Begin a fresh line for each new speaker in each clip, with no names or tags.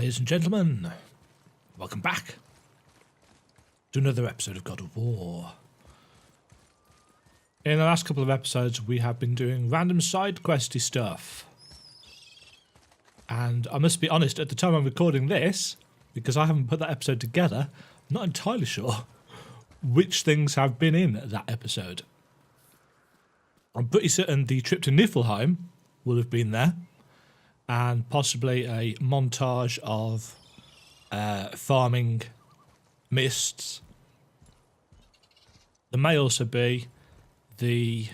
Ladies and gentlemen, welcome back to another episode of God of War. In the last couple of episodes, we have been doing random side questy stuff. And I must be honest, at the time I'm recording this, because I haven't put that episode together, I'm not entirely sure which things have been in that episode. I'm pretty certain the trip to Niflheim will have been there, and possibly a montage of farming mists. There may also be the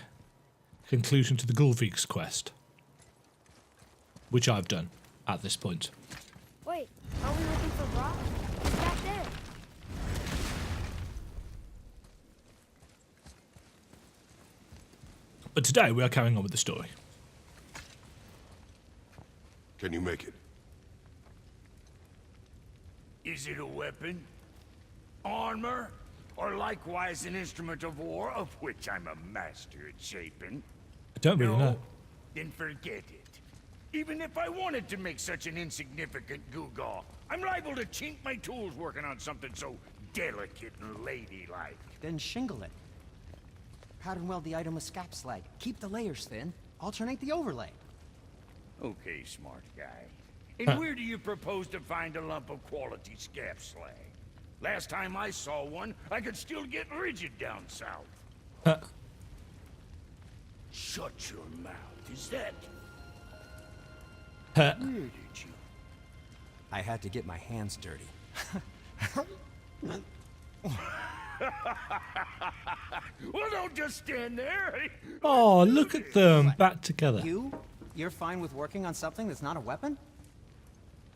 conclusion to the Gulvik's quest, which I've done at this point.
Wait, are we looking for Brock? He's back there.
But today we are carrying on with the story.
Can you make it?
Is it a weapon? Armor? Or likewise an instrument of war, of which I'm a master at shaping?
I don't really know.
Then forget it. Even if I wanted to make such an insignificant gewgaw, I'm liable to chink my tools working on something so delicate and ladylike.
Then shingle it. Pattern weld the item with scap slag. Keep the layers thin. Alternate the overlay.
Okay, smart guy. And where do you propose to find a lump of quality scap slag? Last time I saw one, I could still get rigid down south. Shut your mouth, is that? Where did you?
I had to get my hands dirty.
Well, don't just stand there.
Oh, look at them back together.
You're fine with working on something that's not a weapon?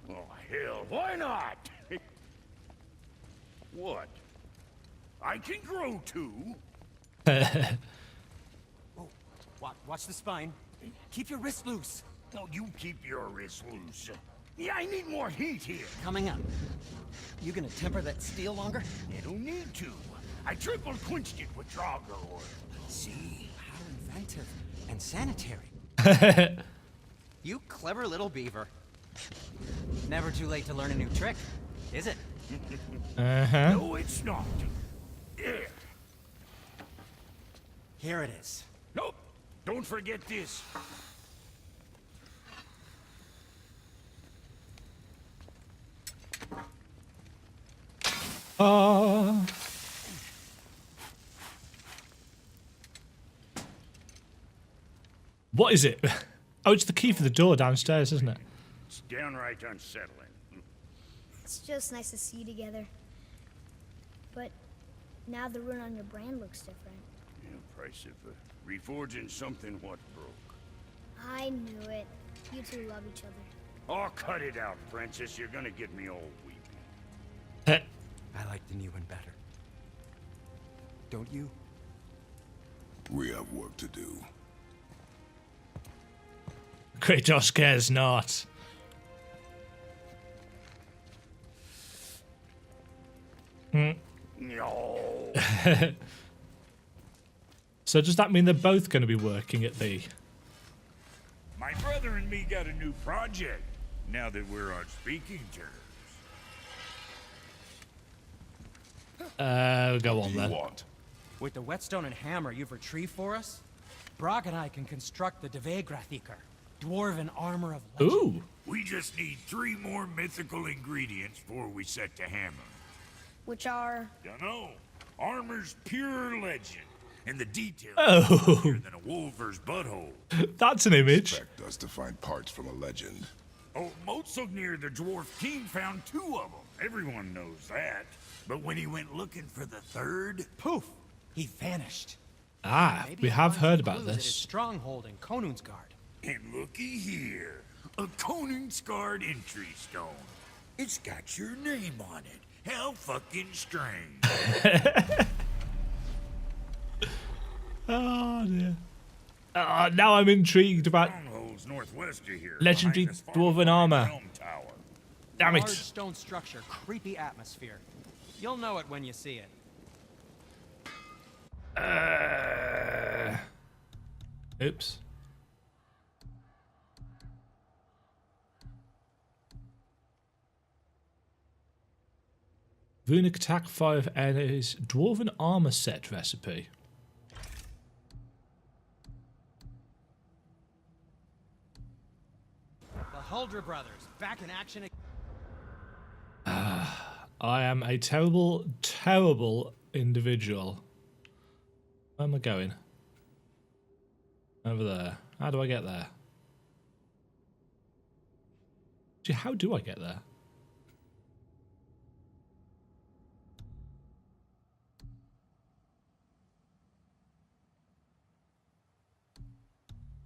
Oh, hell, why not? What? I can grow too.
Oh, watch the spine. Keep your wrist loose.
No, you keep your wrist loose. Yeah, I need more heat here.
Coming up. You gonna temper that steel longer?
You don't need to. I triple quenched it with Drago oil.
See? How inventive. And sanitary. You clever little beaver. Never too late to learn a new trick, is it?
No, it's not. There.
Here it is.
Nope. Don't forget this.
What is it? Oh, it's the key for the door downstairs, isn't it?
It's downright unsettling.
It's just nice to see you together. But now the rune on your brand looks different.
Yeah, price of reforging something what broke.
I knew it. You two love each other.
Oh, cut it out, Princess. You're gonna get me all weepy.
I like the new one better. Don't you?
We have work to do.
Kratos cares not.
No.
So does that mean they're both going to be working at the...
My brother and me got a new project, now that we're on speaking terms.
Go on then.
Want?
With the whetstone and hammer you've retrieved for us, Brog and I can construct the Demajen, dwarven armor of legend.
Ooh.
We just need 3 more mythical ingredients before we set to hammer.
Which are...
Dunno. Armor's pure legend, and the details
Oh.
are than a wolver's butthole.
That's an image.
Expect us to find parts from a legend.
Oh, Motsognir, the dwarf king, found 2 of them. Everyone knows that. But when he went looking for the 3rd,
Poof! He vanished.
Ah,
Maybe
we
he'll
have
find
heard
some
about
clues at his
this.
stronghold in Konungsgard.
and looky here, a Konungsgard entry stone. It's got your name on it. How fucking strange.
Oh dear. Now I'm intrigued about
Stronghold's northwest of here.
legendary
behind this
dwarven
farm
armor.
Realm Tower.
Damn
Large
it.
stone structure, creepy atmosphere. You'll know it when you see it.
Oops. Runic attack 5 enemies. Dwarven armor set recipe.
The Huldra brothers, back in action again.
I am a terrible, terrible individual. Where am I going? Over there. How do I get there? Gee, how do I get there?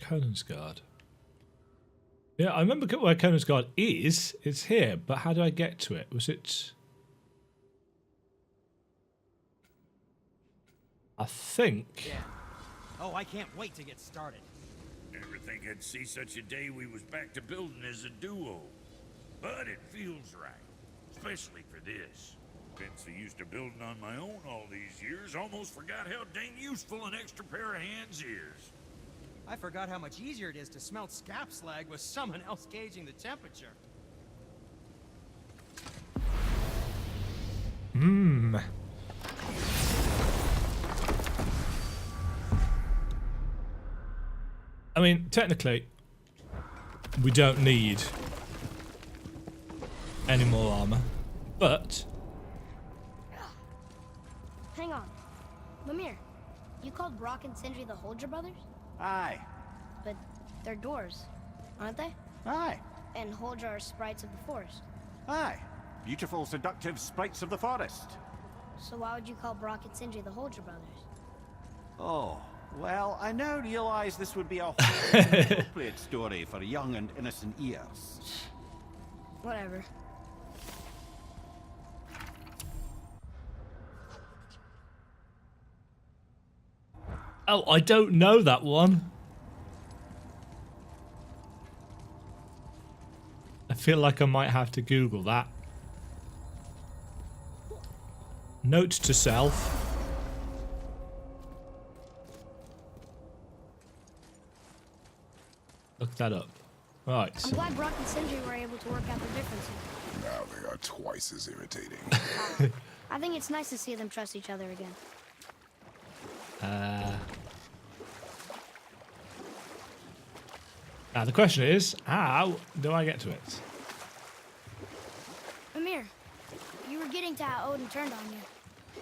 Conan's Guard. Yeah, I remember where Conan's Guard is. It's here, but how do I get to it? Was it... I think...
Yeah. Oh, I can't wait to get started.
Never think I'd see such a day we was back to building as a duo. But it feels right. Especially for this. Been so used to building on my own all these years, almost forgot how dang useful an extra pair of hands is.
I forgot how much easier it is to smelt scap slag with someone else gauging the temperature.
Hmm. I mean, technically, we don't need any more armor, but...
Hang on. Mimir, you called Brock and Sindri the Huldra brothers?
Aye.
But they're dwarves, aren't they?
Aye.
And Huldra are sprites of the forest.
Aye. Beautiful, seductive sprites of the forest.
So why would you call Brock and Sindri the Huldra brothers?
Oh, well, I now realize this would be a wholly inappropriate story for young and innocent ears.
Whatever.
Oh, I don't know that one. I feel like I might have to Google that. Note to self. Look that up. Right.
I'm glad Brock and Sindri were able to work out their differences.
Now they are twice as irritating.
I think it's nice to see them trust each other again.
Now the question is, how do I get to it?
Mimir, you were getting to how Odin turned on you.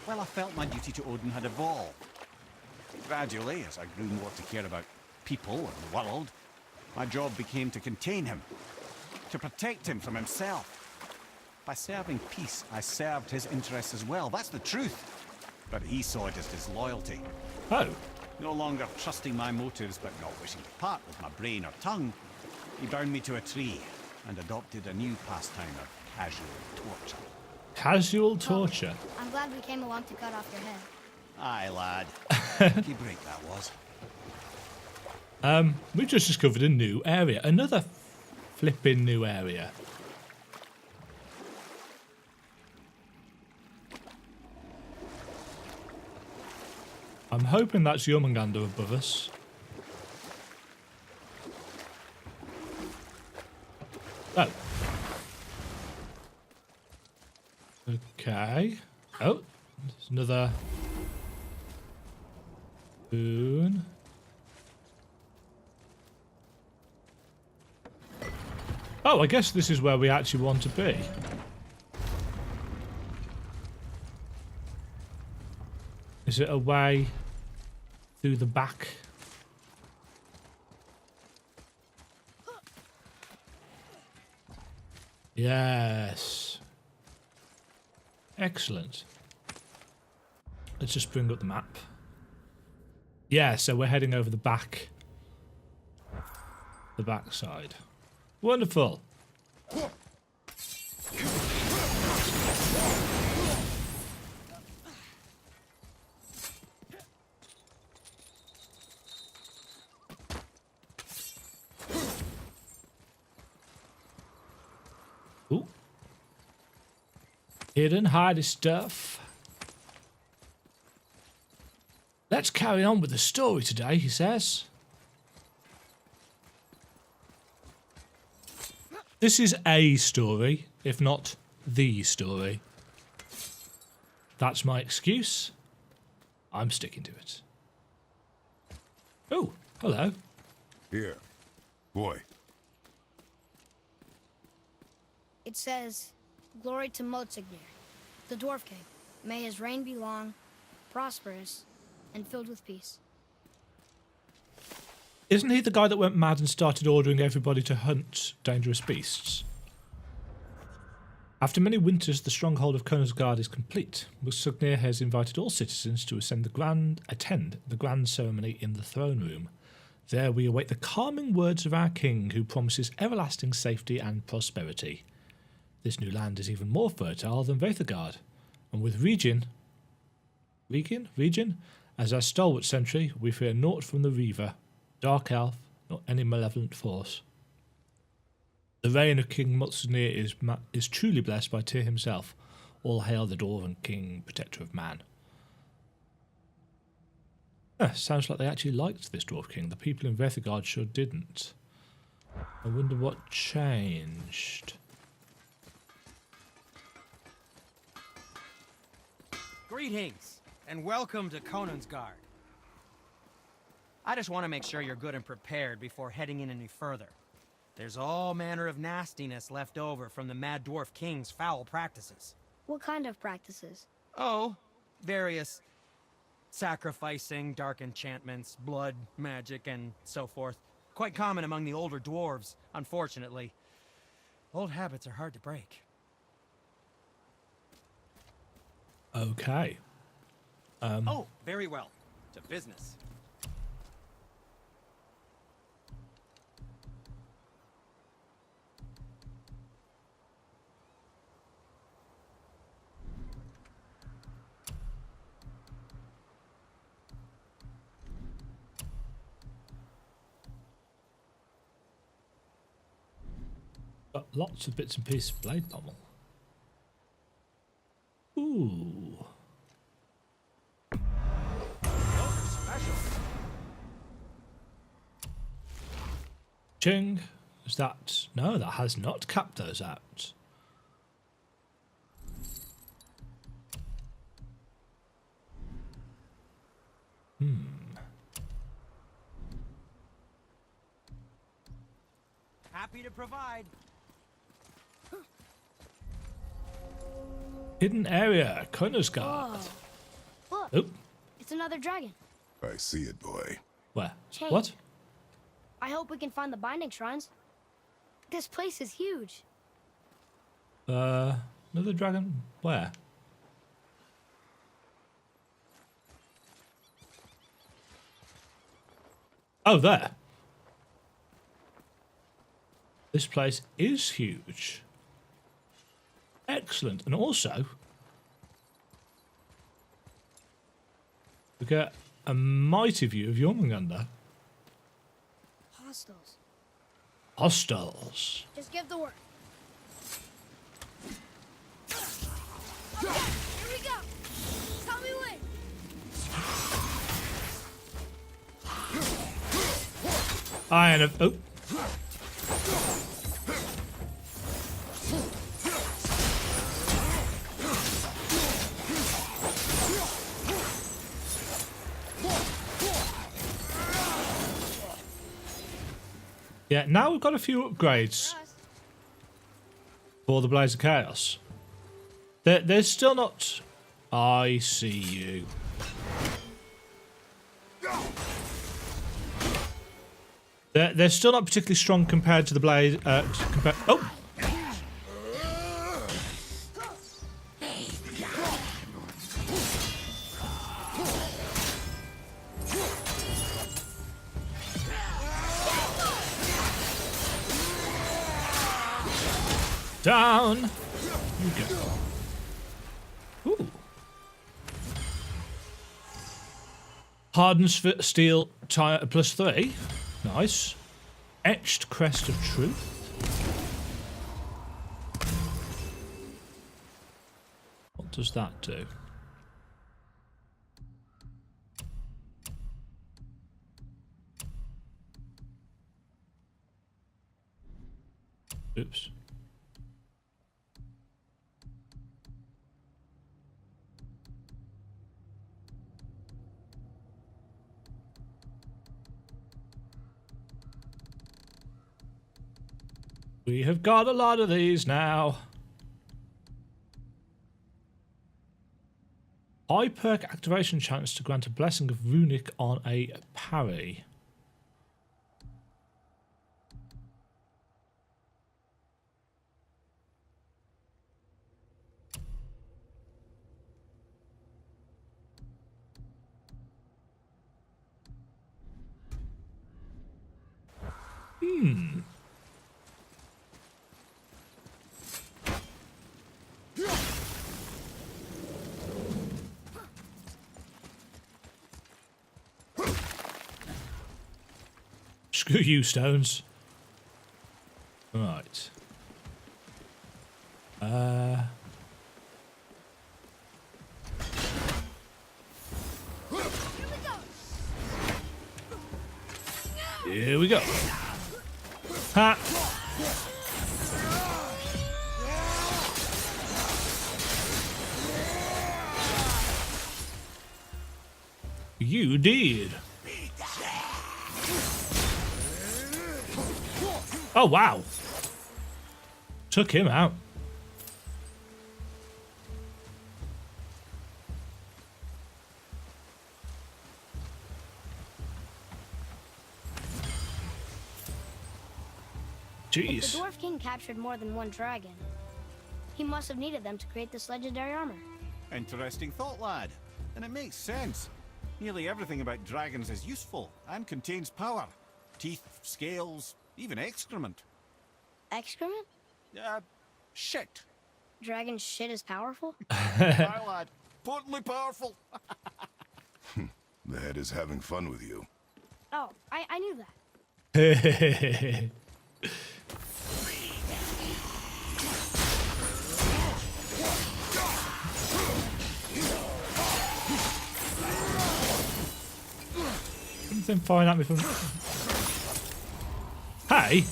Well, I felt my duty to Odin had evolved. Gradually, as I grew more to care about people and the world, my job became to contain him, to protect him from himself. By serving peace, I served his interests as well. That's the truth. But he saw it as disloyalty.
Oh.
No longer trusting my motives, but not wishing to part with my brain or tongue, he bound me to a tree and adopted a new pastime of casual torture.
Casual torture.
I'm glad we came along to cut off your head.
Aye, lad. Lucky break that was.
We just discovered a new area. Another flipping new area. I'm hoping that's Jormungandr above us. Oh. Okay. Oh, there's another boon. Oh, I guess this is where we actually want to be. Is it a way through the back? Yes. Excellent. Let's just bring up the map. Yeah, so we're heading over the back. The back side. Wonderful. Ooh. Hidden, hidey stuff. Let's carry on with the story today, he says. This is a story, if not the story. That's my excuse. I'm sticking to it. Oh, hello.
Here. Boy.
It says, "Glory to Motsignir, the Dwarf King. May his reign be long, prosperous, and filled with peace."
Isn't he the guy that went mad and started ordering everybody to hunt dangerous beasts? After many winters, the stronghold of Konarsgard is complete. Motsignir has invited all citizens to attend the grand ceremony in the throne room. There we await the calming words of our king, who promises everlasting safety and prosperity. This new land is even more fertile than Veithagard, and with Regin, as our stalwart sentry, we fear naught from the Reaver, Dark Elf, nor any malevolent force. The reign of King Motsignir is truly blessed by Tyr himself. All hail the Dwarven King, protector of man. Sounds like they actually liked this Dwarf King. The people in Veithagard sure didn't. I wonder what changed.
Greetings, and welcome to Konansgard. I just want to make sure you're good and prepared before heading in any further. There's all manner of nastiness left over from the Mad Dwarf King's foul practices.
What kind of practices?
Oh, various sacrificing, dark enchantments, blood, magic, and so forth. Quite common among the older dwarves, unfortunately. Old habits are hard to break.
Okay.
Oh, very well. To business.
Got lots of bits and pieces of blade pommel. Ooh. Ching. Is that... No, that has not capped those out.
Happy to provide.
Hidden area, Konarsgard.
Look,
Oh,
it's another dragon.
I see it, boy.
where?
Change.
What?
I hope we can find the binding shrines. This place is huge.
Another dragon? Where? Oh, there. This place is huge. Excellent. And also, we get a mighty view of Jormungandr.
Hostels.
Hostels.
Just give the word. Okay, here we go. Tell me when.
Iron of... Oh. Yeah, now we've got a few upgrades for the Blaze of Chaos. There's still not... I see you. They're still not particularly strong compared to the Blaze... Oh! Down! You go. Ooh. Hardened steel tire +3. Nice. Etched crest of truth. What does that do? Oops. We have got a lot of these now. High perk activation chance to grant a blessing of runic on a parry. Screw you, stones. Right. Here we go. Ha! You did. Oh, wow. Took him out.
If
Jeez.
the Dwarf King captured more than one dragon, he must have needed them to create this legendary armor.
Interesting thought, lad. And it makes sense. Nearly everything about dragons is useful and contains power. Teeth, scales, even excrement.
Excrement?
Shit.
Dragon shit is powerful?
Aye, lad. Potently powerful.
The head is having fun with you.
Oh, I knew that.
Something firing at me from... Hey!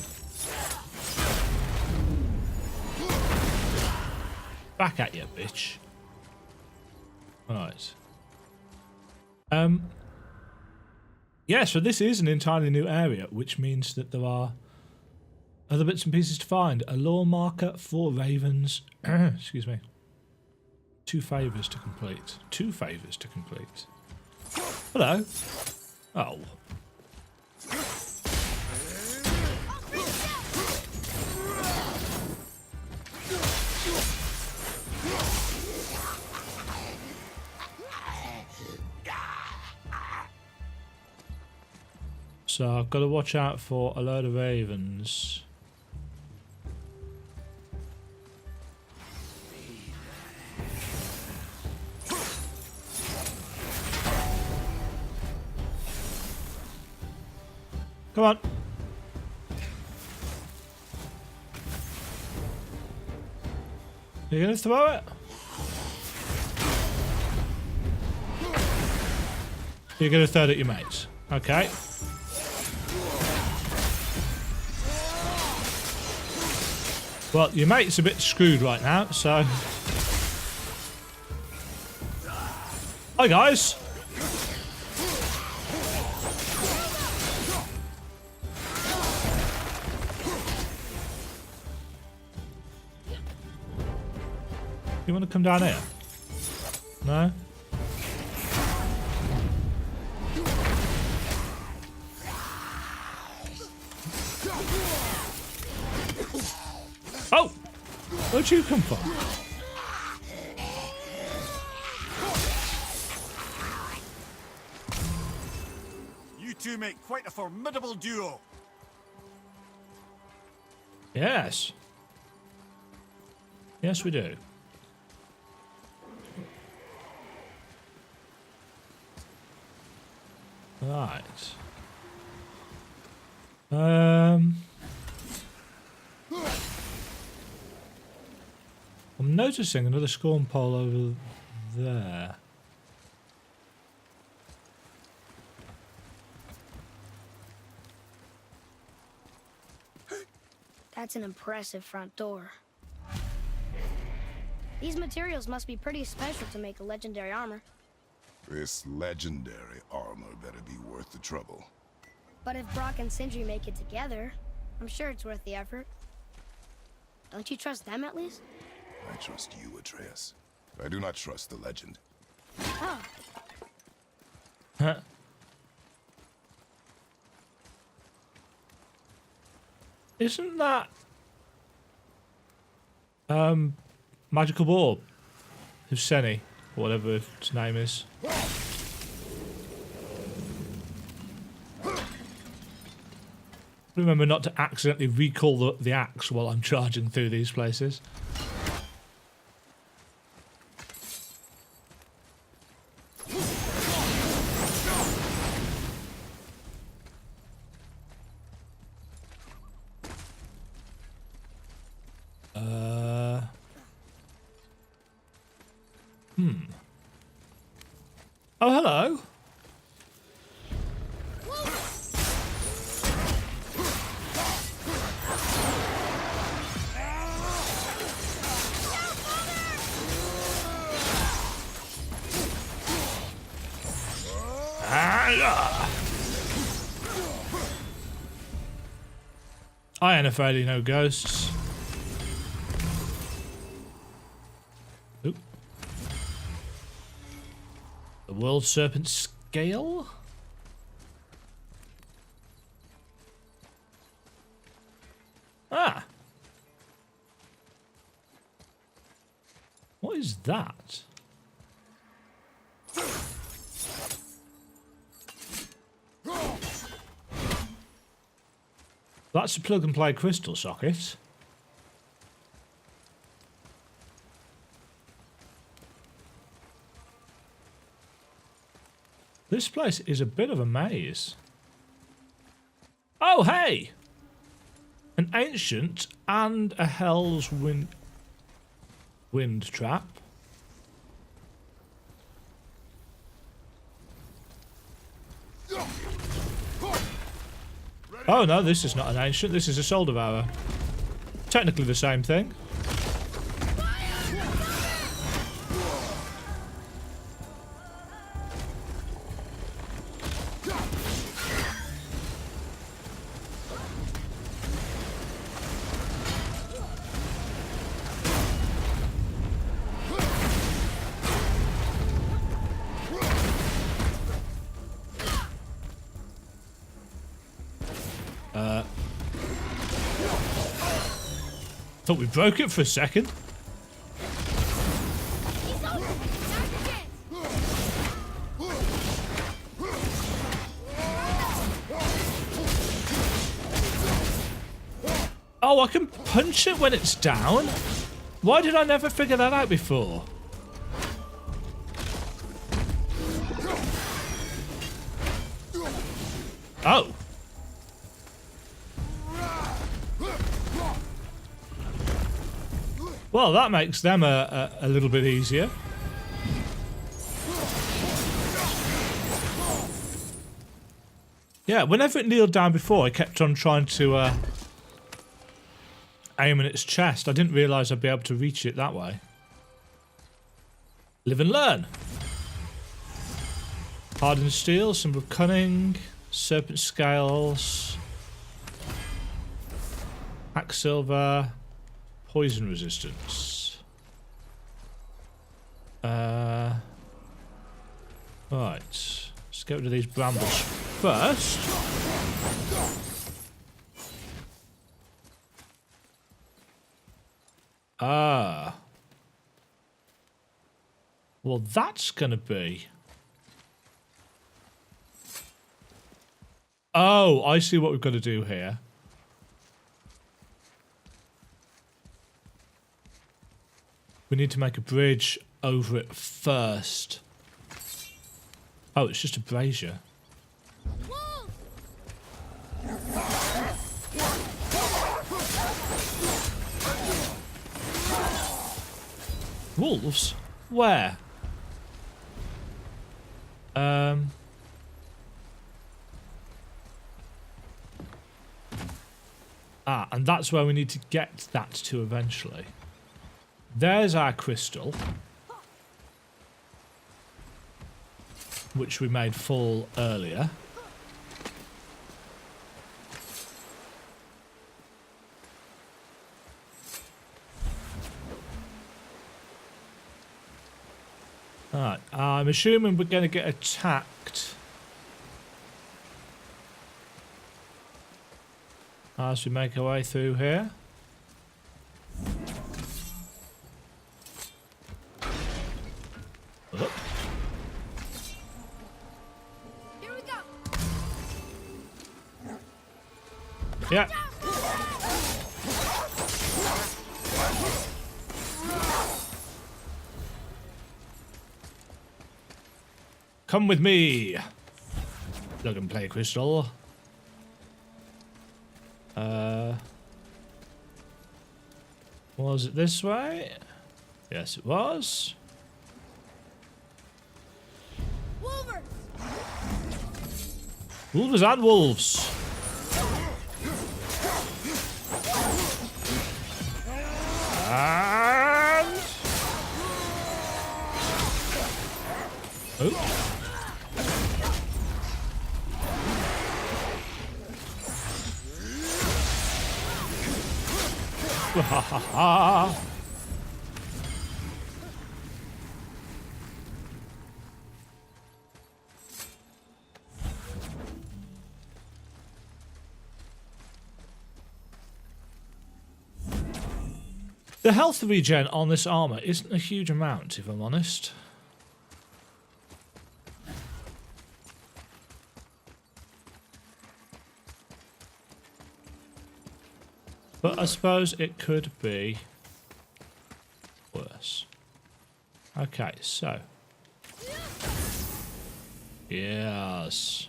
Back at you, bitch. Right. Yeah, so this is an entirely new area, which means that there are other bits and pieces to find. A lore marker, 4 ravens. Excuse me. 2 favours to complete. 2 favours to complete. Hello. Oh. So I've got to watch out for a load of ravens. Come on. You gonna throw it? You're gonna throw it at your mates. Okay. Well, your mate's a bit screwed right now, so... Hi, guys. You want to come down here? No? Oh! Where'd you come from?
You two make quite a formidable duo.
Yes. Yes, we do. Right. I'm noticing another scorn pole over there.
That's an impressive front door. These materials must be pretty special to make a legendary armor.
This legendary armor better be worth the trouble.
But if Brock and Sindri make it together, I'm sure it's worth the effort. Don't you trust them at least?
I trust you, Atreus. I do not trust the legend.
Oh,
Huh. Isn't that magical orb? Huseni, whatever its name is. Remember not to accidentally recall the axe while I'm charging through these places. Oh, hello. I ain't afraid of no ghosts. Oop. The World Serpent Scale? Ah! What is that? That's a plug and play crystal socket. This place is a bit of a maze. Oh, hey! An ancient and a hell's wind trap. Oh no, this is not an ancient, this is a soul devourer. Technically the same thing. Thought we broke it for a second. Oh, I can punch it when it's down? Why did I never figure that out before? Oh. Well, that makes them a little bit easier. Yeah, whenever it kneeled down before, I kept on trying to aim in its chest. I didn't realise I'd be able to reach it that way. Live and learn. Hardened steel, symbol of cunning, serpent scales, hacksilver, poison resistance. Right. Let's get rid of these brambles first. Ah. Well, that's gonna be... Oh, I see what we've got to do here. We need to make a bridge over it first. Oh, it's just a brazier. Wolves? Where? Ah, and that's where we need to get that to eventually. There's our crystal, which we made fall earlier. Alright, I'm assuming we're going to get attacked as we make our way through here. Oh.
Here we go.
Yeah. Come with me. Plug and play, Crystal. Was it this way? Yes, it was.
Wolvers!
Wolves and wolves. And... oh. Ha ha ha. The health regen on this armor isn't a huge amount, if I'm honest. But I suppose it could be worse. Okay, so. Yes.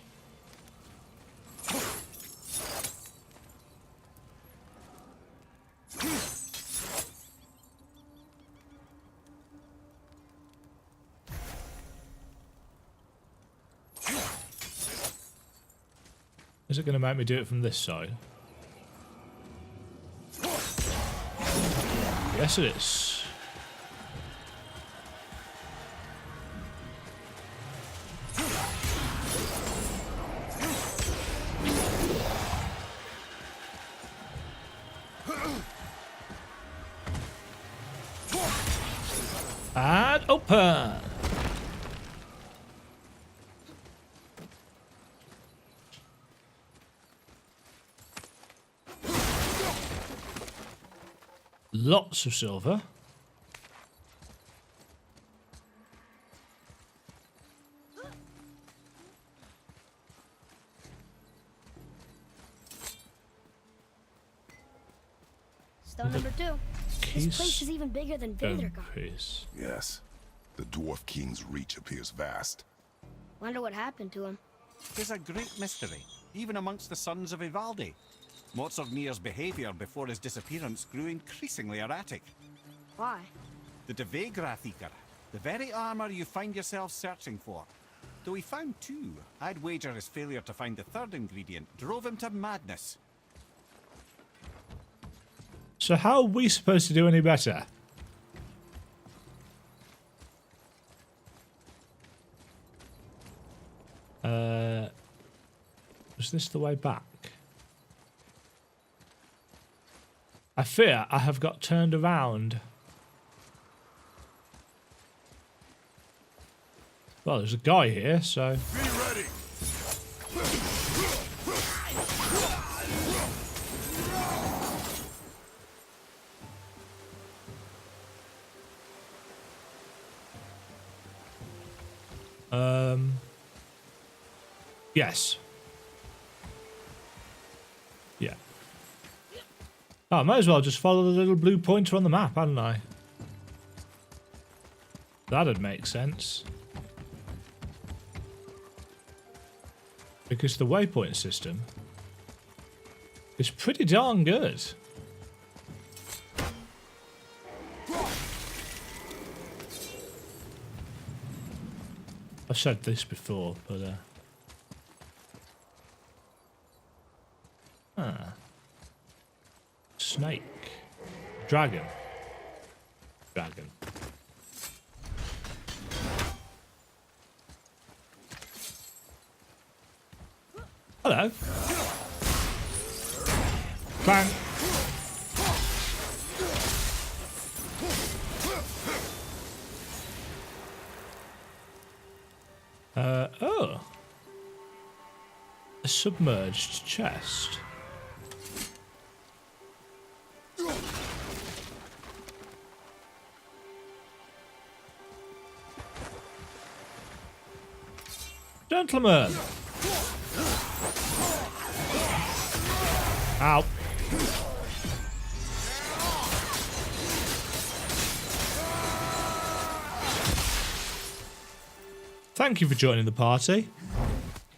Is it going to make me do it from this side? Yes, it is. And open. Lots of silver.
Stone number 2. This place is even bigger than Vindergard.
Piece.
Yes. The Dwarf King's reach appears vast.
Wonder what happened to him.
Tis a great mystery, even amongst the sons of Ivaldi. Mozartnir's behavior before his disappearance grew increasingly erratic.
Why?
The Devegrathikar, the very armor you find yourself searching for. Though he found 2, I'd wager his failure to find the 3rd ingredient drove him to madness.
So how are we supposed to do any better? Was this the way back? I fear I have got turned around. Well, there's a guy here, so...
Be ready!
Yes. Yeah. Oh, I might as well just follow the little blue pointer on the map, hadn't I? That'd make sense. Because the waypoint system is pretty darn good. I've said this before, but snake. Dragon. Dragon. Hello. Bang. Oh. A submerged chest. Gentlemen! Ow. Thank you for joining the party.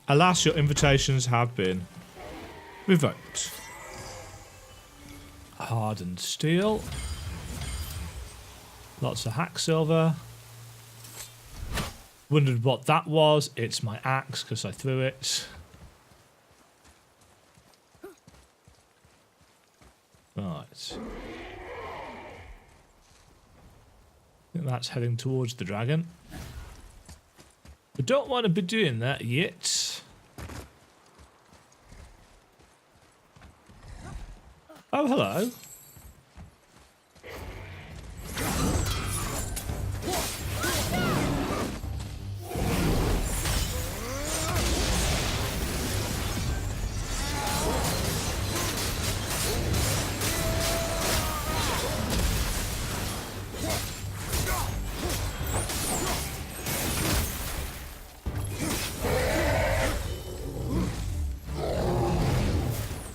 Alas, your invitations have been revoked. Hardened steel. Lots of hack silver. Wondered what that was. It's my axe because I threw it. Right. I think that's heading towards the dragon. We don't want to be doing that yet. Oh, hello.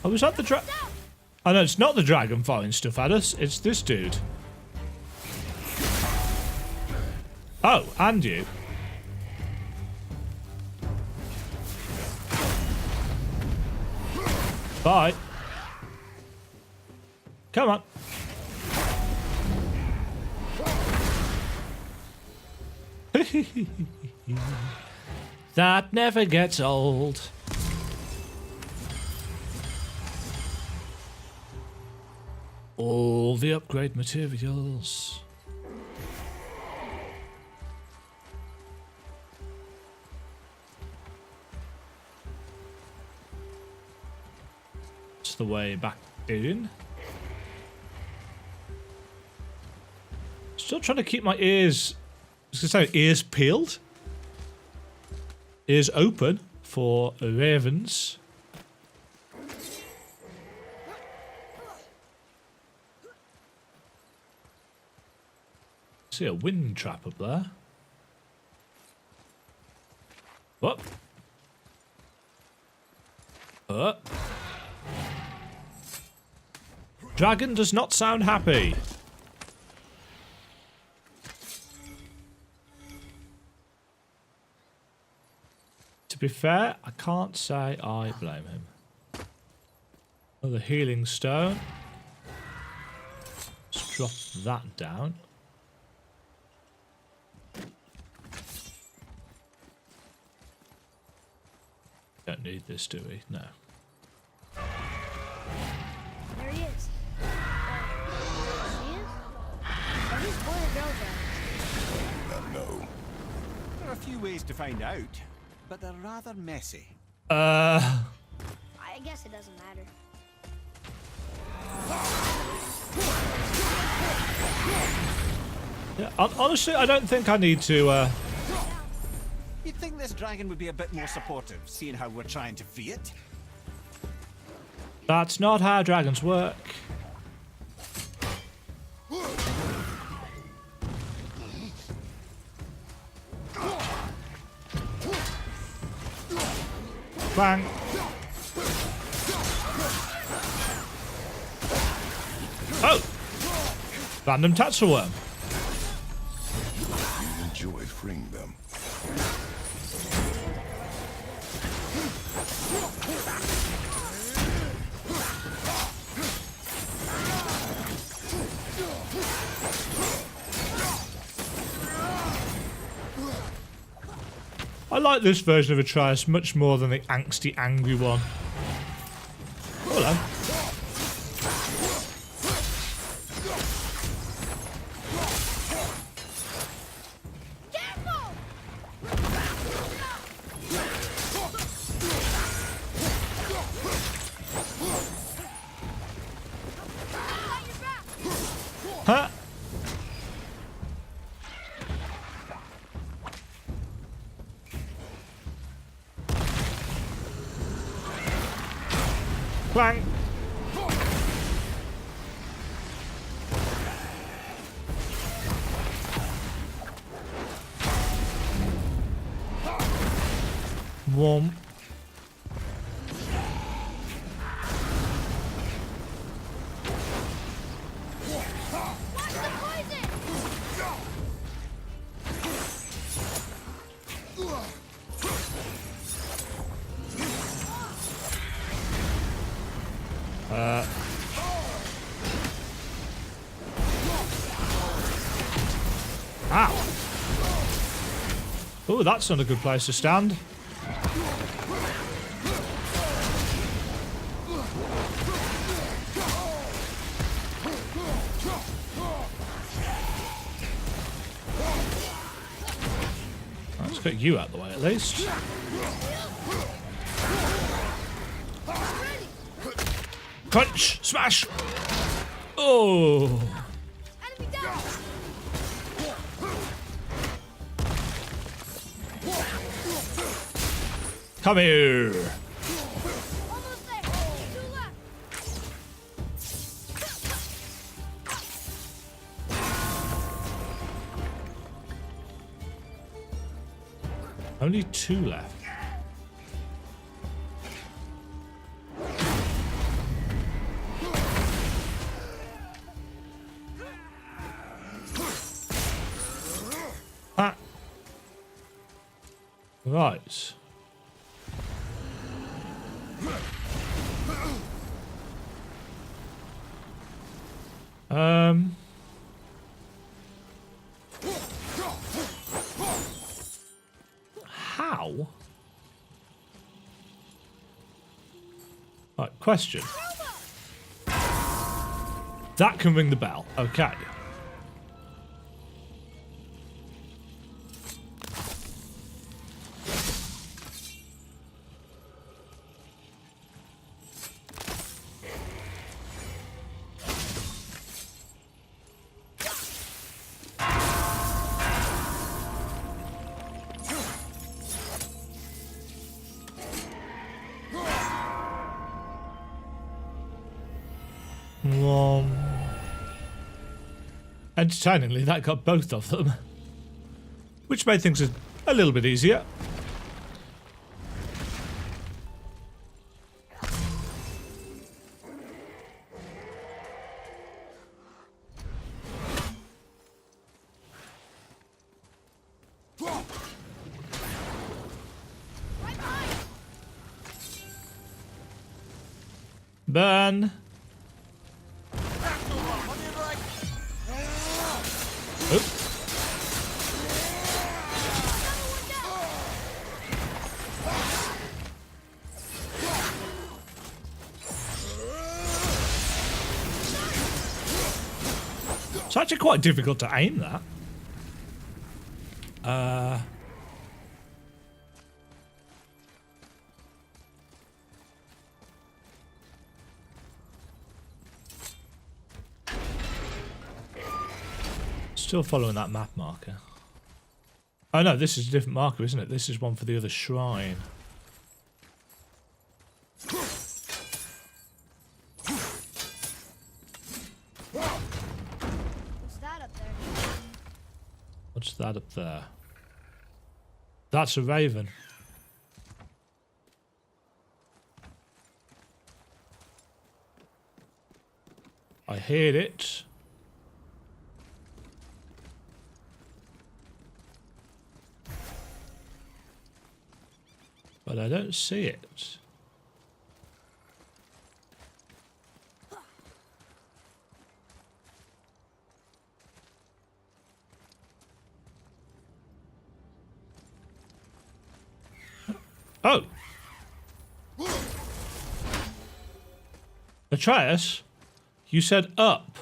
Oh, was that the dragon? Oh no, it's not the dragon firing stuff at us. It's this dude. Oh, and you. Bye. Come on. That never gets old. All the upgrade materials. It's the way back in. Still trying to keep my ears, I was going to say ears peeled. Ears open for ravens. See a wind trap up there. What? Dragon does not sound happy. To be fair, I can't say I blame him. Another healing stone. Let's drop that down. Don't need this, do we? No.
There he is. See him? Oh, he's born a girl dragon.
No.
There are a few ways to find out, but they're rather messy.
I guess it doesn't matter.
Yeah, honestly, I don't think I need to.
You'd think this dragon would be a bit more supportive, seeing how we're trying to free it.
That's not how dragons work. Bang. Oh! Random Tatsuworm.
You enjoy freeing them.
I like this version of Atreus much more than the angsty, angry one. Hello. Huh? Clang. Warm.
Watch the poison!
Ow. Oh, that's not a good place to stand. Let's get you out of the way at least. Crunch! Smash! Oh!
Enemy down!
Come here!
Almost there! Two left!
Only 2 left. Ah. Right. How? Right, question. That can ring the bell. Okay. Entertainingly, that got both of them, which made things a little bit easier. Burn. Oop. It's actually quite difficult to aim that. Still following that map marker. Oh no, this is a different marker, isn't it? This is one for the other shrine.
What's that up there?
What's that up there? That's a raven. I hear it. But I don't see it. Oh! Atreus, you said up.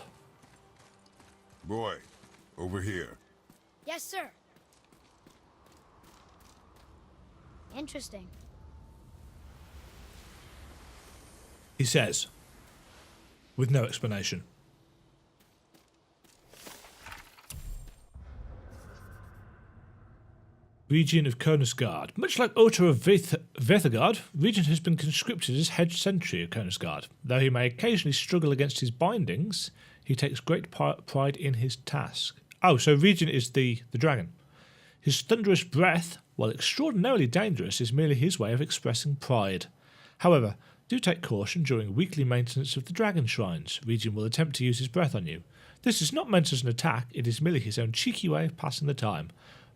Boy, over here.
Yes, sir. Interesting.
He says, with no explanation. Region of Konisgard. Much like Otto of Vethagard, Regent has been conscripted as head sentry of Konisgard. Though he may occasionally struggle against his bindings, he takes great pride in his task. Oh, so Regent is the dragon. His thunderous breath, while extraordinarily dangerous, is merely his way of expressing pride. However, do take caution during weekly maintenance of the dragon shrines. Regent will attempt to use his breath on you. This is not meant as an attack, it is merely his own cheeky way of passing the time.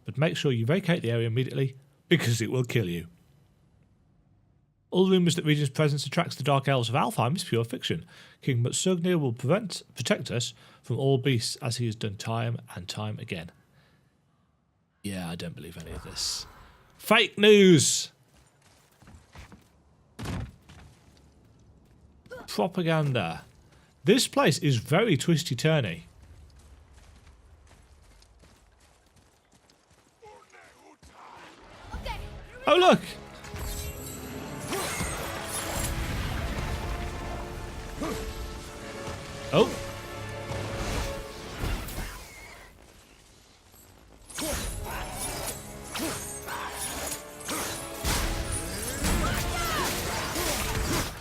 But make sure you vacate the area immediately, because it will kill you. All rumours that Regent's presence attracts the Dark Elves of Alfheim is pure fiction. King Mutsugnir will protect us from all beasts, as he has done time and time again. Yeah, I don't believe any of this. Fake news! Propaganda. This place is very twisty-turny. Oh, look! Oh.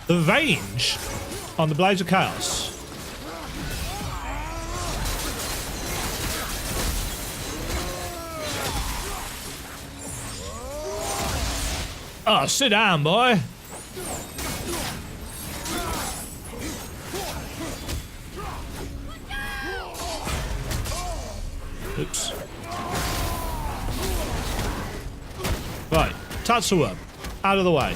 The range on the Blades of Chaos. Oh, sit down, boy. Oops. Right, Tatsuo, out of the way.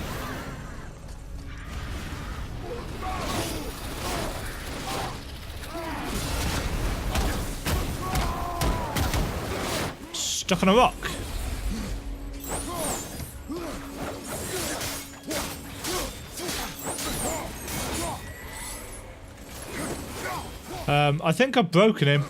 Stuck on a rock. I think I've broken him.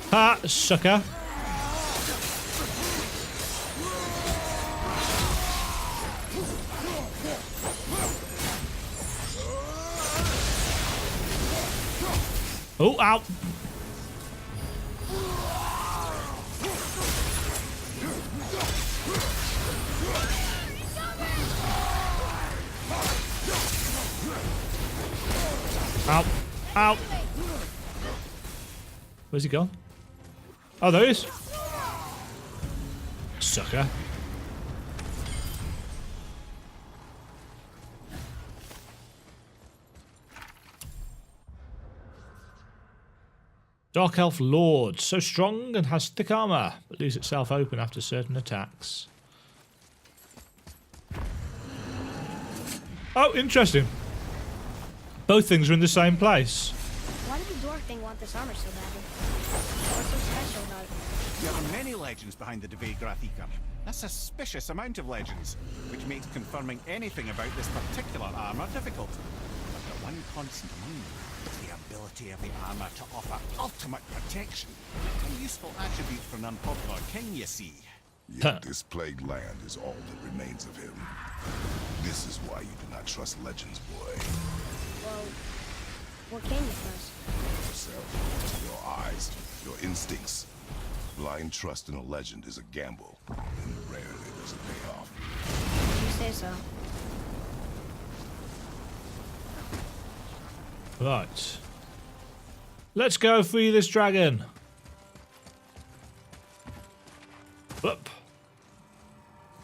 Ha, sucker. Oh, ow. Ow. Ow. Where's he gone? Oh, there he is. Sucker. Dark Elf Lord, so strong and has thick armour, but leaves itself open after certain attacks. Oh, interesting. Both things are in the same place.
Why did the dwarf thing want this armor so badly? What's so special about it?
There are many legends behind the Debate Grathicum. A suspicious amount of legends, which makes confirming anything about this particular armour difficult. But the one constant among them is the ability of the armour to offer ultimate protection. A useful attribute for an unpopular king, you see.
Yet this plagued land is all that remains of him. This is why you do not trust legends, boy.
Well, what can you trust?
Yourself, your eyes, your instincts. Blind trust in a legend is a gamble, and rarely does it pay off.
You say so.
Right. Let's go free this dragon. Whoop.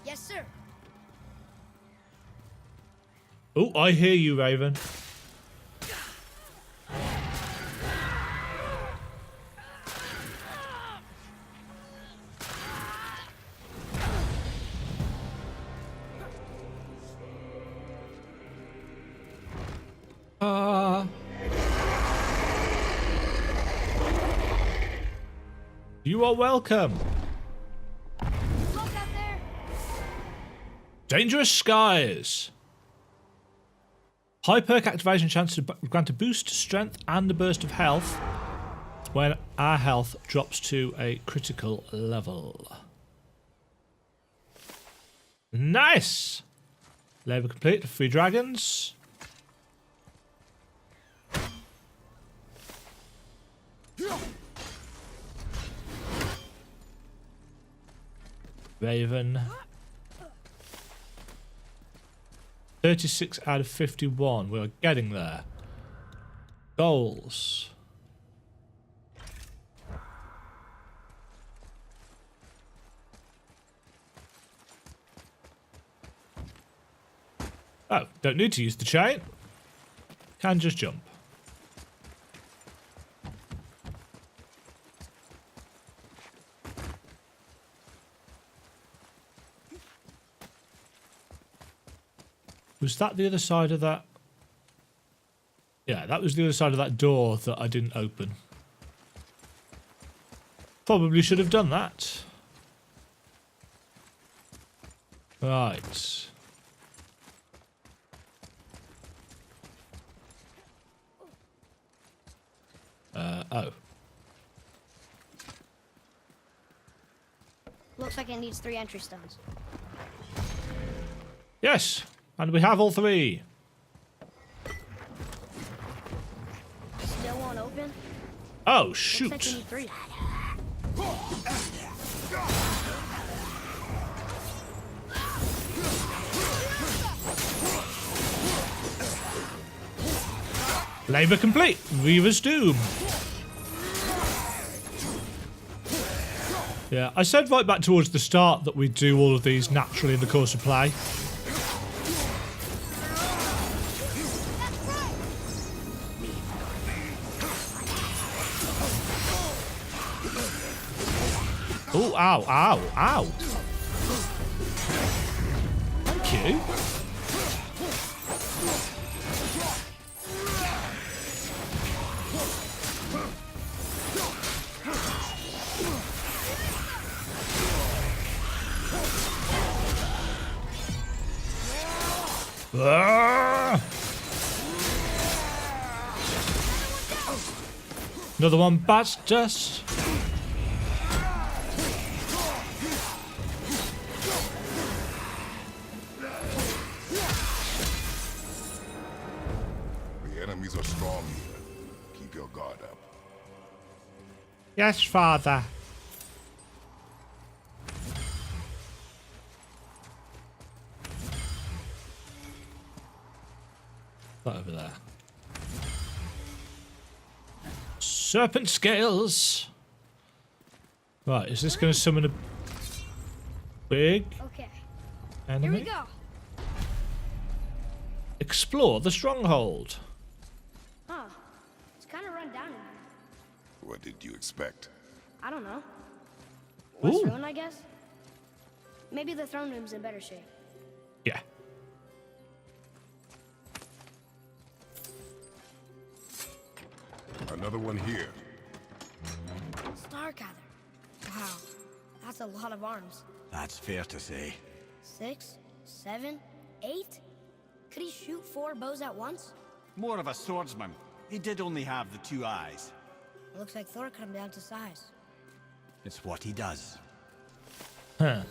Yes, sir.
Oh, I hear you, Raven. You are welcome.
Look out there.
Dangerous skies. High perk activation chance to grant a boost to strength and a burst of health when our health drops to a critical level. Nice! Labor complete. 3 dragons. Raven. 36 out of 51. We're getting there. Goals. Oh, don't need to use the chain. Can just jump. Was that the other side of that? Yeah, that was the other side of that door that I didn't open. Probably should have done that. Right. Oh.
Looks like it needs 3 entry stones.
Yes, and we have all 3.
Still won't open?
Oh,
Looks
shoot.
like we need 3.
Labor complete. Reaver's Doom. Yeah, I said right back towards the start that we'd do all of these naturally in the course of play. Oh, ow, ow, ow. Thank you. Ah! Another one bites dust.
The enemies are strong here. Keep your guard up.
Yes, father. That over there. Serpent scales. Right, is this going to summon a big
Okay,
enemy?
here we go.
Explore the stronghold.
Huh. It's kind of run down in here.
What did you expect?
I don't know. Less
Ooh.
ruin, I guess? Maybe the throne room's in better shape.
Yeah.
Another one here.
Stargather. Wow, that's a lot of arms.
That's fair to say.
6, 7, 8? Could he shoot 4 bows at once?
More of a swordsman. He did only have the 2 eyes.
Looks like Thor cut him down to size.
It's what he does.
Huh.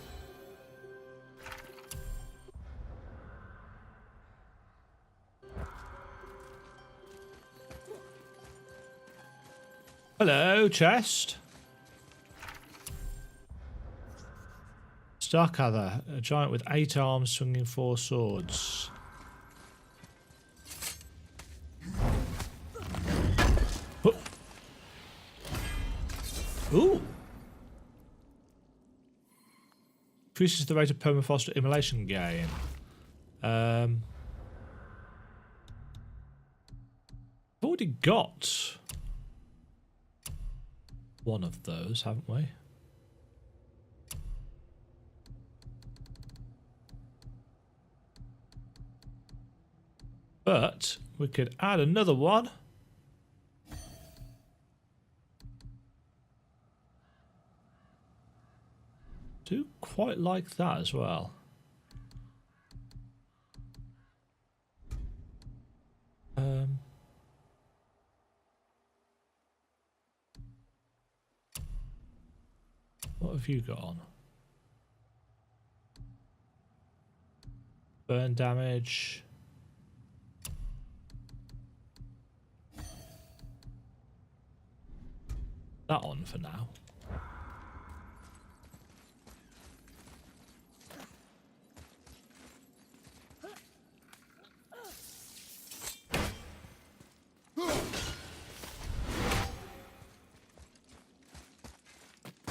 Hello, chest. Starkather, a giant with 8 arms swinging 4 swords. Oh. Ooh. Increases the rate of permafrost immolation gain. I've already got one of those, haven't we? But we could add another one. Do quite like that as well. What have you got on? Burn damage. That on for now.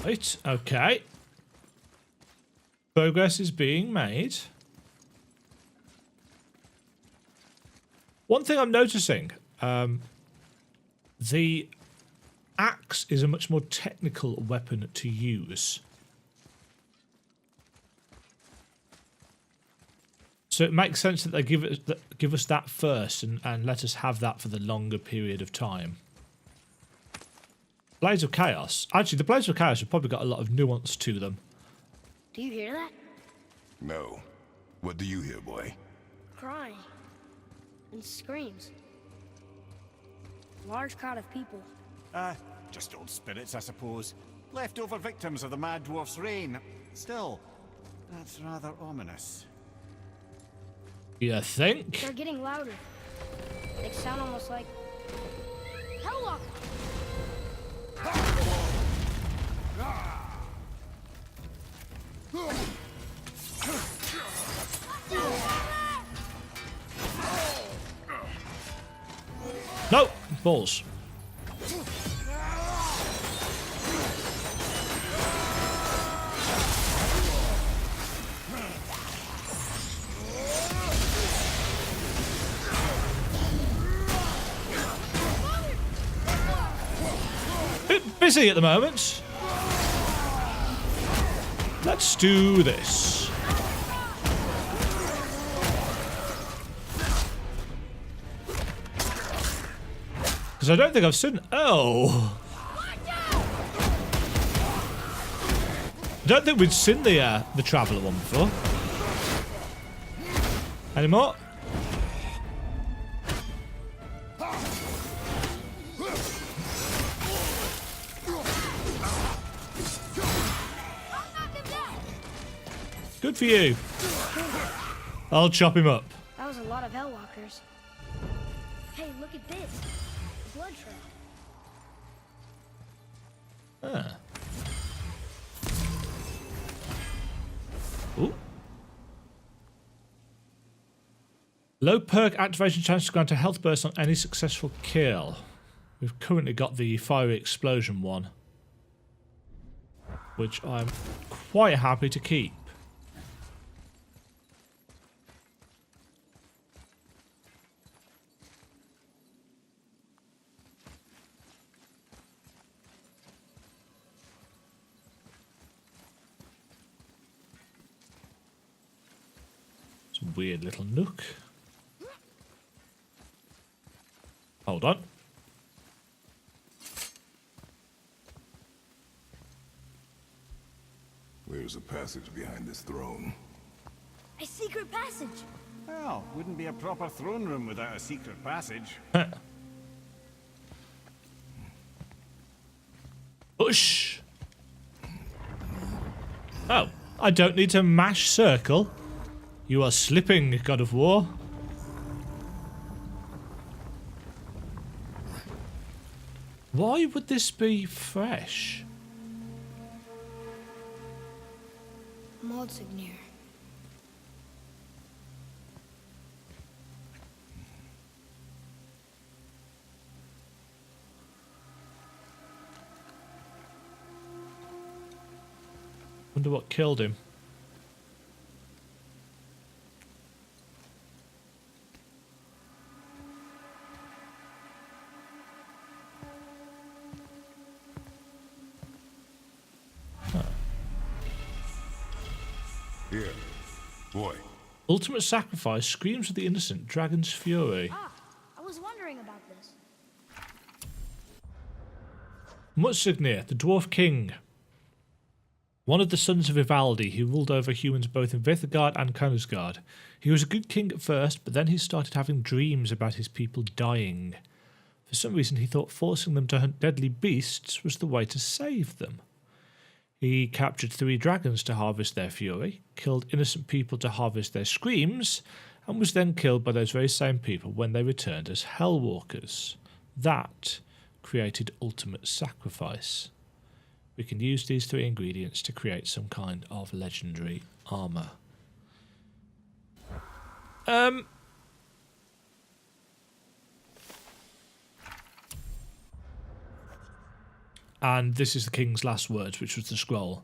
Right, okay. Progress is being made. One thing I'm noticing, the axe is a much more technical weapon to use. So it makes sense that they give us that first and let us have that for the longer period of time. Blades of Chaos. Actually, the Blades of Chaos have probably got a lot of nuance to them.
Do you hear that?
No. What do you hear, boy?
Crying. And screams. Large crowd of people.
Just old spirits, I suppose. Leftover victims of the Mad Dwarf's reign. Still, that's rather ominous.
You think?
They're getting louder. They sound almost like... Helllock!
No! Balls. Bit busy at the moment. Let's do this. Because I don't think I've seen... Oh! I don't think we'd seen the Traveller one before. Any more? Good for you. I'll chop him up.
That was a lot of Hellwalkers. Hey, look at this. A blood trail.
Ah. Ooh. Low perk activation chance to grant a health burst on any successful kill. We've currently got the fiery explosion one, which I'm quite happy to keep. Some weird little nook. Hold on.
Where's a passage behind this throne?
A secret passage.
Well, wouldn't be a proper throne room without a secret passage.
Push. Oh, I don't need to mash circle. You are slipping, God of War. Why would this be fresh?
Maldsignir.
Wonder what killed him.
Here. Boy.
Ultimate sacrifice, screams of the innocent, dragon's fury.
Ah, I was wondering about this.
Mudsignir, the dwarf king. One of the sons of Ivaldi, he ruled over humans both in Vithagard and Kongsgard. He was a good king at first, but then he started having dreams about his people dying. For some reason he thought forcing them to hunt deadly beasts was the way to save them. He captured 3 dragons to harvest their fury, killed innocent people to harvest their screams, and was then killed by those very same people when they returned as Hellwalkers. That created ultimate sacrifice. We can use these 3 ingredients to create some kind of legendary armour. And this is the king's last words, which was the scroll.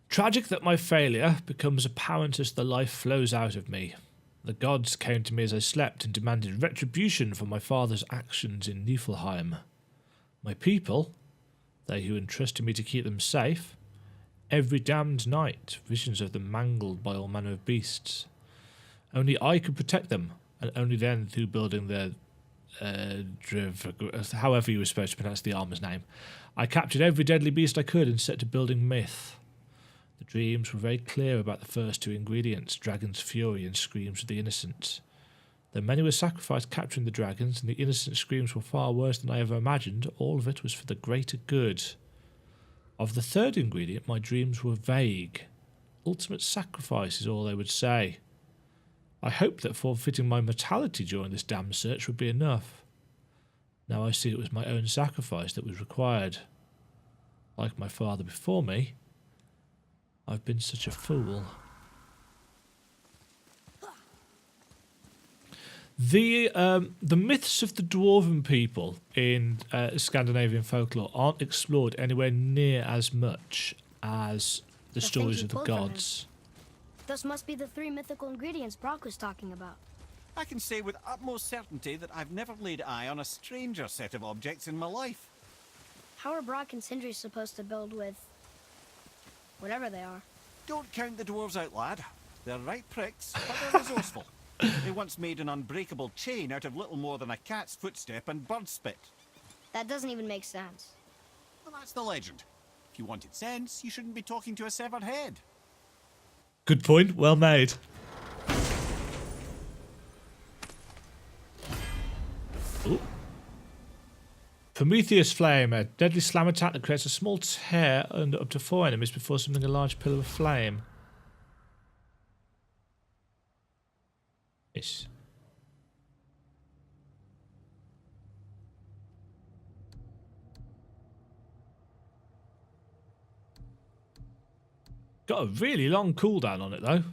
Tragic that my failure becomes apparent as the life flows out of me. The gods came to me as I slept and demanded retribution for my father's actions in Niflheim. My people, they who entrusted me to keep them safe, every damned night visions of them mangled by all manner of beasts. Only I could protect them, and only then through building their however you were supposed to pronounce the armor's name. I captured every deadly beast I could and set to building myth. The dreams were very clear about the first 2 ingredients, dragon's fury and screams of the innocent. Though many were sacrificed capturing the dragons, and the innocent screams were far worse than I ever imagined, all of it was for the greater good. Of the 3rd ingredient, my dreams were vague. Ultimate sacrifice is all they would say. I hoped that forfeiting my mortality during this damned search would be enough. Now I see it was my own sacrifice that was required. Like my father before me, I've been such a fool. The myths of the dwarven people in Scandinavian folklore aren't explored anywhere near as much as the stories of the gods.
Those must be the 3 mythical ingredients Brock was talking about.
I can say with utmost certainty that I've never laid eye on a stranger set of objects in my life.
How are Brock and Sindri supposed to build with whatever they are?
Don't count the dwarves out, lad. They're right pricks, but they're resourceful. They once made an unbreakable chain out of little more than a cat's footstep and bird spit.
That doesn't even make sense.
Well, that's the legend. If you wanted sense, you shouldn't be talking to a severed head.
Good point, well made. Ooh. Prometheus Flame, a deadly slam attack that creates a small tear under up to 4 enemies before summoning a large pillar of flame. Yes. Got a really long cooldown on it though.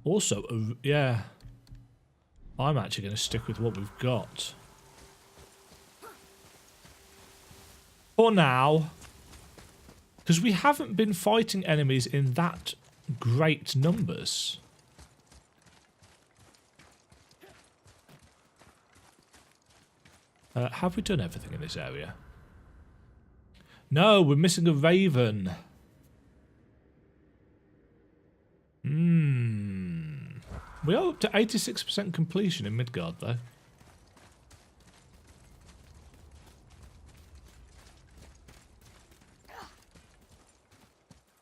Also, yeah, I'm actually going to stick with what we've got for now, because we haven't been fighting enemies in that great numbers. Have we done everything in this area? No, we're missing a raven. We are up to 86% completion in Midgard, though.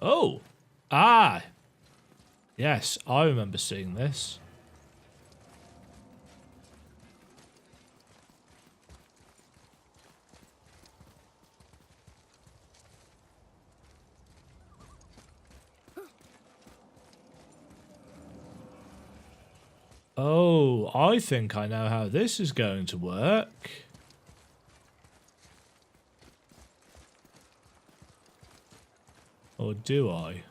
Oh! Ah! Yes, I remember seeing this. Oh, I think I know how this is going to work. Or do I?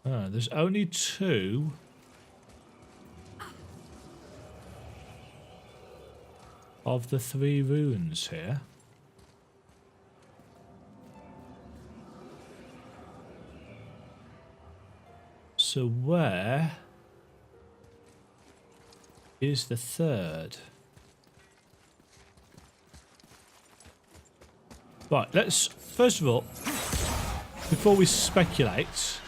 Ah, there's only 2. Of the 3 runes here. So where is the 3rd? Right, let's, first of all, before we speculate,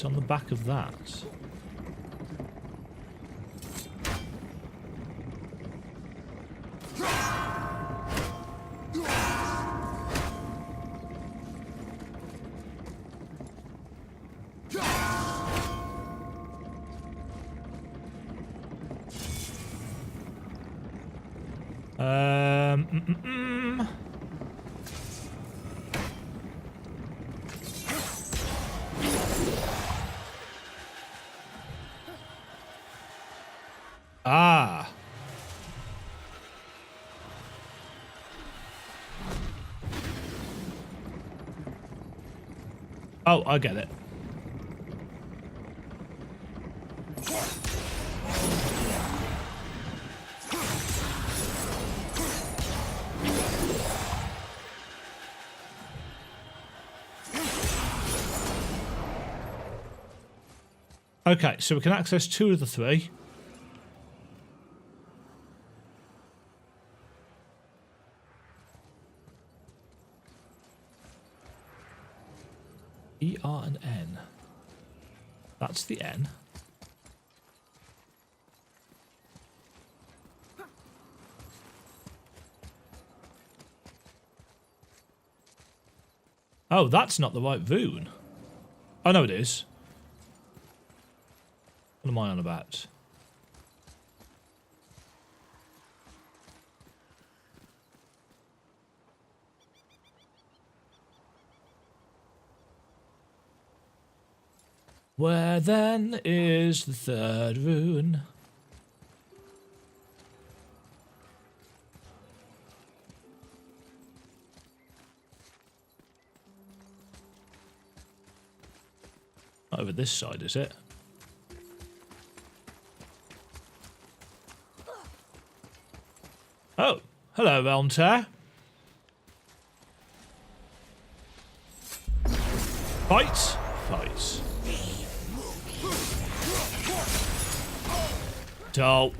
It's on the back of that. Ah. Oh, I get it. Okay, so we can access 2 of the 3. E, R, and N. That's the N. Oh, that's not the right rune. Oh, no, it is. What am I on about? Where then is the 3rd rune? Not over this side, is it? Oh, hello, Realm Tear. Fight! Fight. Dope.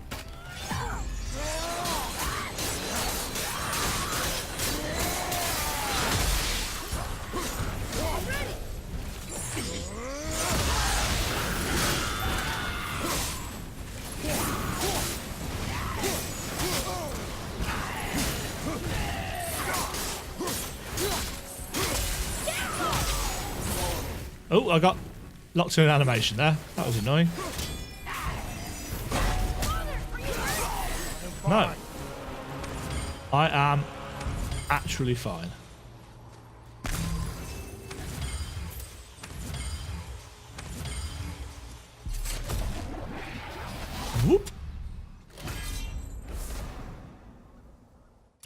Oh, I got locked in an animation there. That was annoying. No. I am actually fine. Whoop.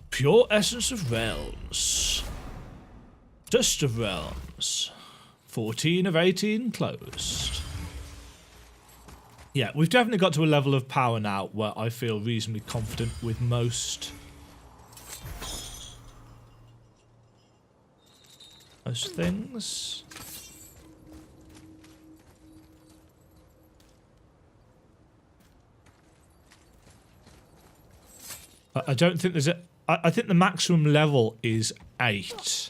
Pure essence of realms. Dust of realms. 14 of 18 closed. Yeah, we've definitely got to a level of power now where I feel reasonably confident with most things. I don't think there's a... I think the maximum level is 8.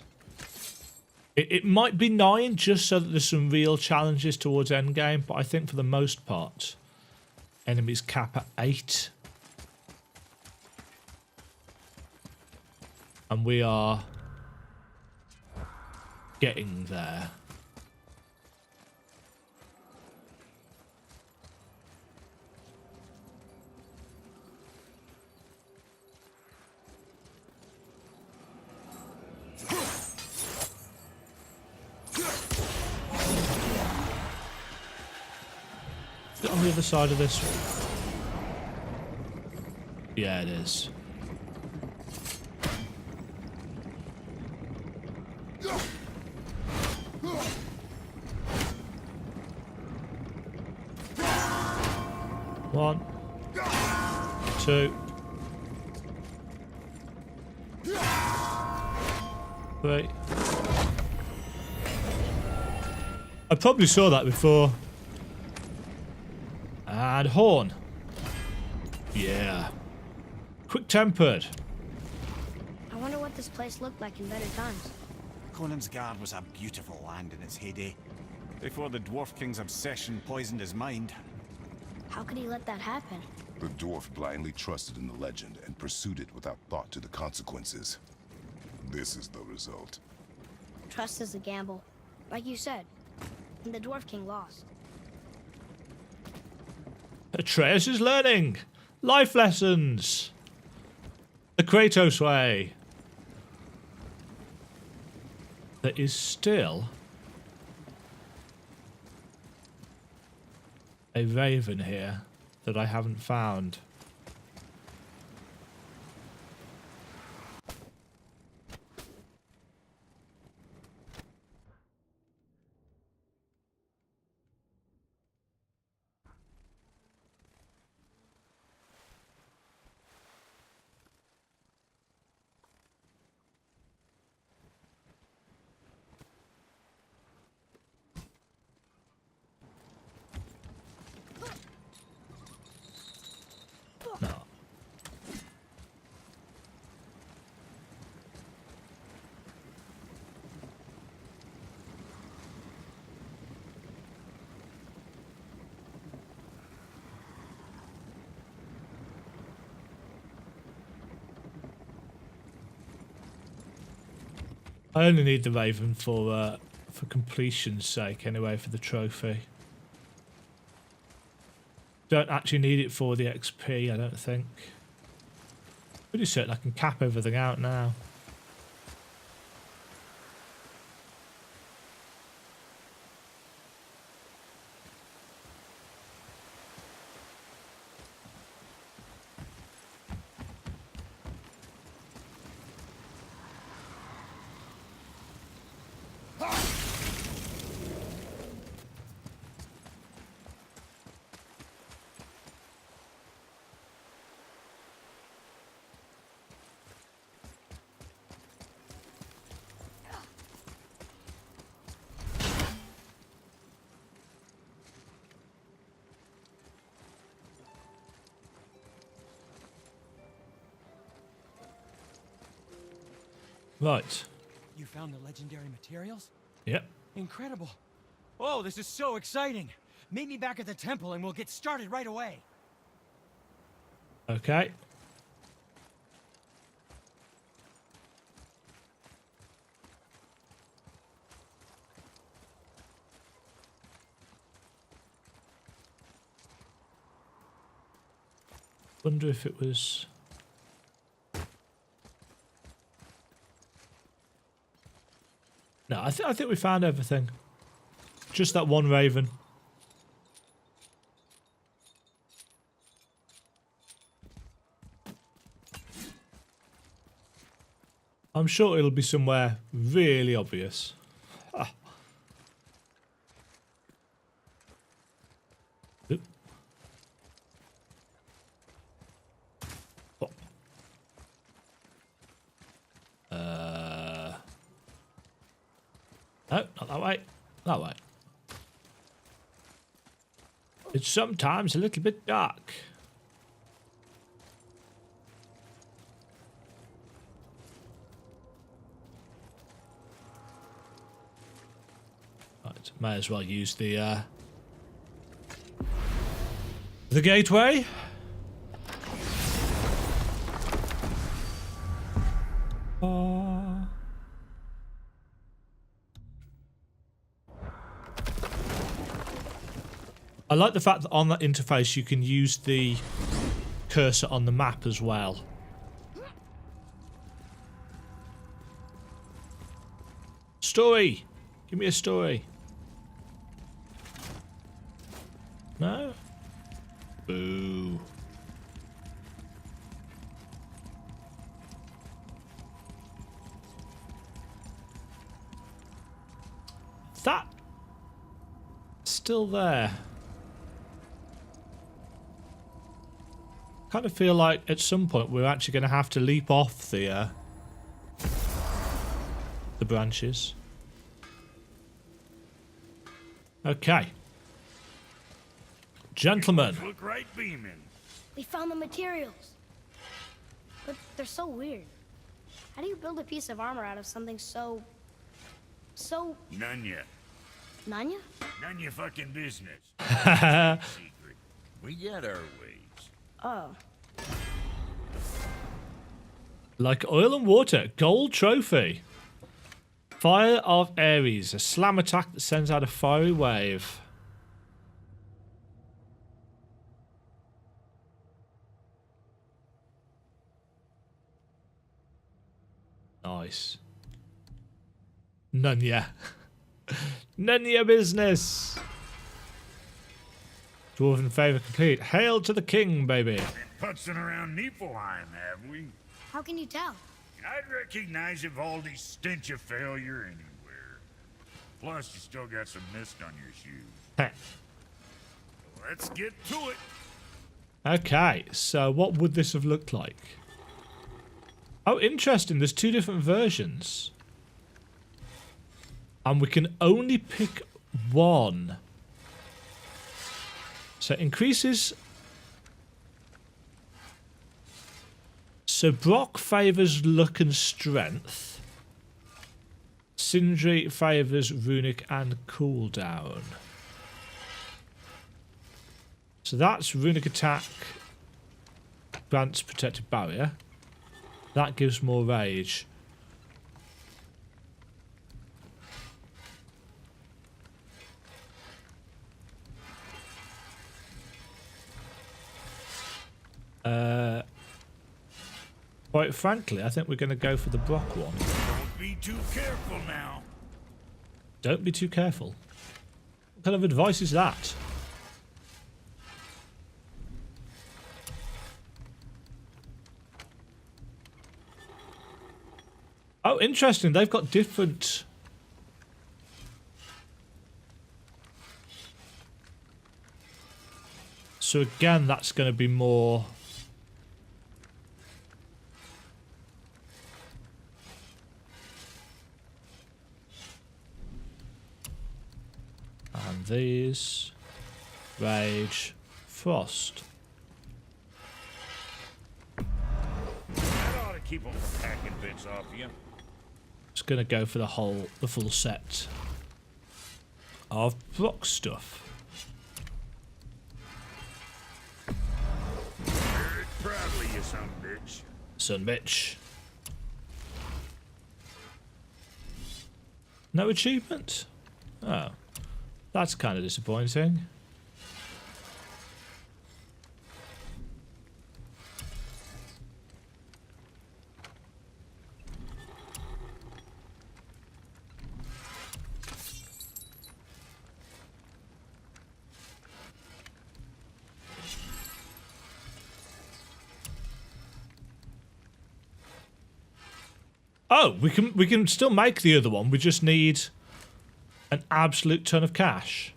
It might be 9 just so that there's some real challenges towards endgame, but I think for the most part, enemies cap at 8. And we are getting there. Is it on the other side of this one? Yeah, it is. One, 2, 3. I probably saw that before. And horn. Yeah. Quick-tempered.
I wonder what this place looked like in better times.
Conan's Guard was a beautiful land in its heyday. Before the Dwarf King's obsession poisoned his mind.
How could he let that happen?
The dwarf blindly trusted in the legend and pursued it without thought to the consequences. This is the result.
Trust is a gamble. Like you said. And the Dwarf King lost.
Atreus is learning life lessons. The Kratos way. There is still a raven here that I haven't found. No. I only need the raven for completion's sake anyway, for the trophy. Don't actually need it for the XP, I don't think. Pretty certain I can cap everything out now. Right.
You found the legendary materials?
Yep.
Incredible. Oh, this is so exciting. Meet me back at the temple and we'll get started right away.
Okay. Wonder if it was... No, I think we found everything. Just that one raven. I'm sure it'll be somewhere really obvious. Ah. Oop. Oh. No, not that way. That way. It's sometimes a little bit dark. Right, may as well use the gateway. I like the fact that on that interface you can use the cursor on the map as well. Story! Give me a story. No? Boo. That still there. Kind of feel like at some point we're actually going to have to leap off the branches. Okay. Gentlemen.
Look right beaming.
We found the materials. But they're so weird. How do you build a piece of armor out of something so...
None yet.
Nanya?
None your fucking business. Secret. We got our ways.
Oh.
Like oil and water. Gold trophy. Fire of Ares. A slam attack that sends out a fiery wave. Nice. None ya. None ya business. Dwarven favour complete. Hail to the king, baby.
Been putzing around Niflheim, have we?
How can you tell?
I'd recognize Ivaldi's stench of failure anywhere. Plus, you still got some mist on your shoes. Let's get to it.
Okay, so what would this have looked like? Oh, interesting. There's two different versions. And we can only pick one. So it increases. So Brock favours luck and strength. Sindri favours runic and cooldown. So that's runic attack. Grants protected barrier. That gives more rage. Quite frankly, I think we're going to go for the Brock one.
Don't be too careful now.
Don't be too careful. What kind of advice is that? Oh, interesting. They've got different... So again, that's going to be more... And these... Rage... Frost.
That ought to keep them from hacking bits off you.
Just going to go for the full set of Brock stuff.
Very proudly, you son of a bitch.
Son bitch. No achievement? Oh. That's kind of disappointing. Oh, we can still make the other one. We just need an absolute ton of cash.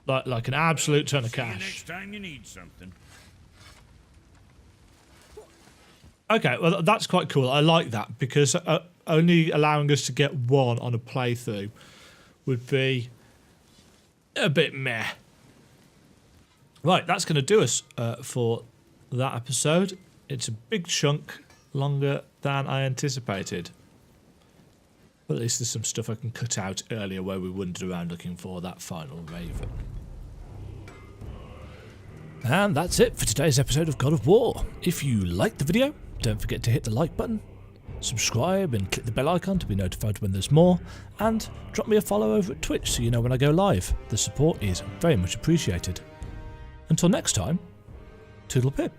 Like an absolute ton of
See you
cash.
next time you need something.
Okay, well that's quite cool. I like that because only allowing us to get one on a playthrough would be a bit meh. Right, that's going to do us for that episode. It's a big chunk, longer than I anticipated. But at least there's some stuff I can cut out earlier where we wandered around looking for that final raven. And that's it for today's episode of God of War. If you liked the video, don't forget to hit the like button, subscribe and click the bell icon to be notified when there's more, and drop me a follow over at Twitch so you know when I go live. The support is very much appreciated. Until next time, toodle pip.